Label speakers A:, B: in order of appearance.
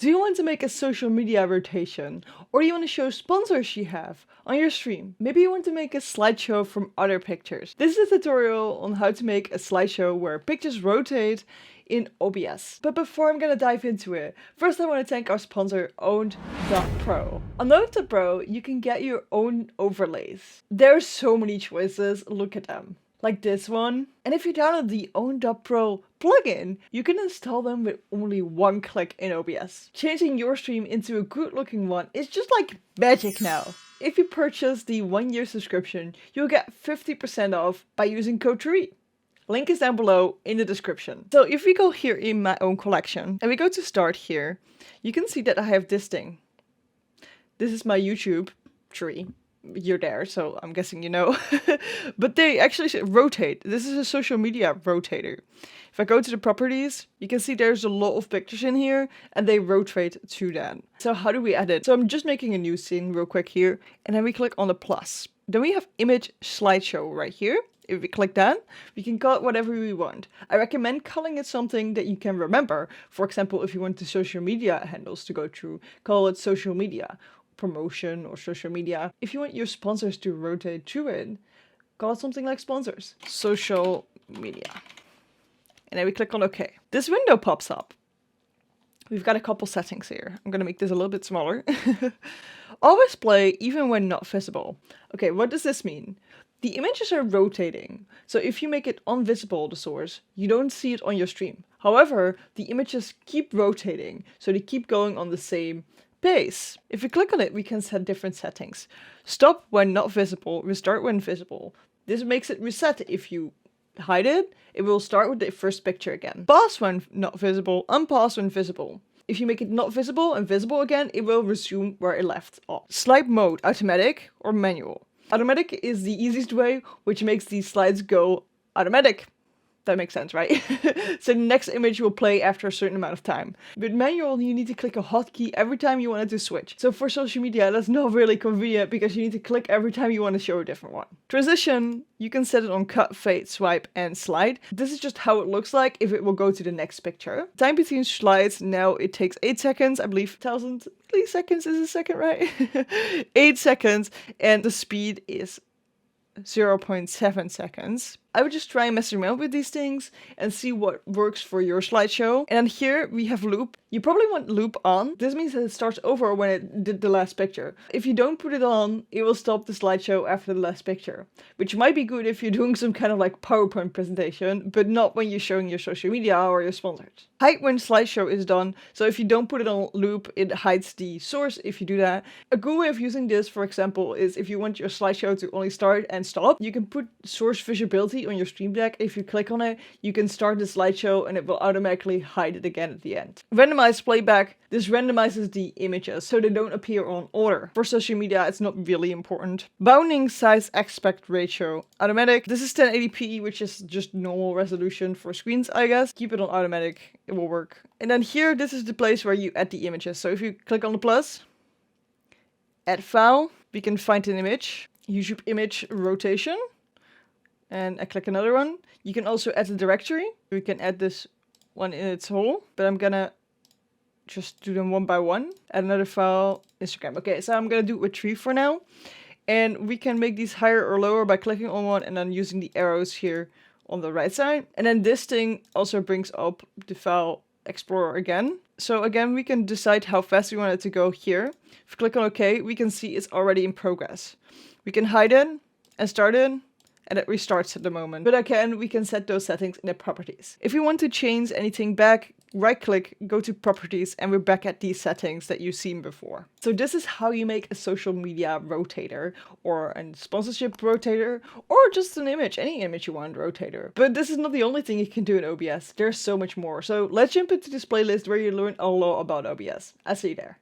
A: Do you want to make a social media rotation? Or do you want to show sponsors you have on your stream? Maybe you want to make a slideshow from other pictures. This is a tutorial on how to make a slideshow where pictures rotate in OBS. But before I'm gonna dive into it, first I want to thank our sponsor Owned.pro. On Owned.pro, you can get your own overlays. There are so many choices, look at them. Like this one. And if you download the Own.pro plugin, you can install them with only one click in OBS. Changing your stream into a good looking one is just like magic now. If you purchase the 1-year subscription, you'll get 50% off by using code Trui. Link is down below in the description. So if we go here in my own collection and we go to start here, you can see that I have this thing. This is my YouTube tree. You're there, so I'm guessing you know. But they actually rotate. This is a social media rotator. If I go to the properties, you can see there's a lot of pictures in here and they rotate to that. So how do we add it? So I'm just making a new scene real quick here and then we click on the plus. Then we have image slideshow right here. If we click that, we can call it whatever we want. I recommend calling it something that you can remember. For example, if you want the social media handles to go through, call it social media. Promotion or social media. If you want your sponsors to rotate through it, call it something like sponsors. Social media. And then we click on OK. This window pops up. We've got a couple settings here. I'm going to make this a little bit smaller. Always play even when not visible. Okay, what does this mean? The images are rotating. So if you make it invisible, the source, you don't see it on your stream. However, the images keep rotating. So they keep going on the same pace. If we click on it, we can set different settings. Stop when not visible, restart when visible. This makes it reset. If you hide it, it will start with the first picture again. Pause when not visible, unpause when visible. If you make it not visible and visible again, it will resume where it left off. Slide mode, automatic or manual. Automatic is the easiest way, which makes these slides go automatic. That makes sense, right? So the next image will play after a certain amount of time. With manual, you need to click a hotkey every time you want it to switch. So for social media, that's not really convenient because you need to click every time you want to show a different one. Transition, you can set it on cut, fade, swipe, and slide. This is just how it looks like if it will go to the next picture. Time between slides, now it takes 8 seconds. I believe 1,000 milliseconds is a second, right? 8 seconds, and the speed is 0.7 seconds. I would just try and mess around with these things and see what works for your slideshow. And here we have loop. You probably want loop on. This means that it starts over when it did the last picture. If you don't put it on, it will stop the slideshow after the last picture, which might be good if you're doing some kind of like PowerPoint presentation, but not when you're showing your social media or your sponsors. Hide when slideshow is done. So if you don't put it on loop, it hides the source if you do that. A good way of using this, for example, is if you want your slideshow to only start and stop, you can put source visibility on your stream deck. If you click on it, you can start the slideshow and it will automatically hide it again at the end. Randomize playback. This randomizes the images so they don't appear on order. For social media, it's not really important. Bounding size aspect ratio. Automatic. This is 1080p, which is just normal resolution for screens, I guess. Keep it on automatic. It will work. And then here, this is the place where you add the images. So if you click on the plus, add file, we can find an image. YouTube image rotation. And I click another one. You can also add a directory. We can add this one in its whole, but I'm gonna just do them one by one. Add another file, Instagram. Okay, so I'm gonna do it with Trui for now. And we can make these higher or lower by clicking on one and then using the arrows here on the right side. And then this thing also brings up the file explorer again. So again, we can decide how fast we want it to go here. If we click on OK, we can see it's already in progress. We can hide it and start it, and it restarts at the moment. But again, we can set those settings in the properties. If we want to change anything back, right click, go to properties, and we're back at these settings that you've seen before. So this is how you make a social media rotator, or a sponsorship rotator, or just an image, any image you want rotator. But this is not the only thing you can do in OBS. There's so much more. So let's jump into this playlist where you learn a lot about OBS. I'll see you there.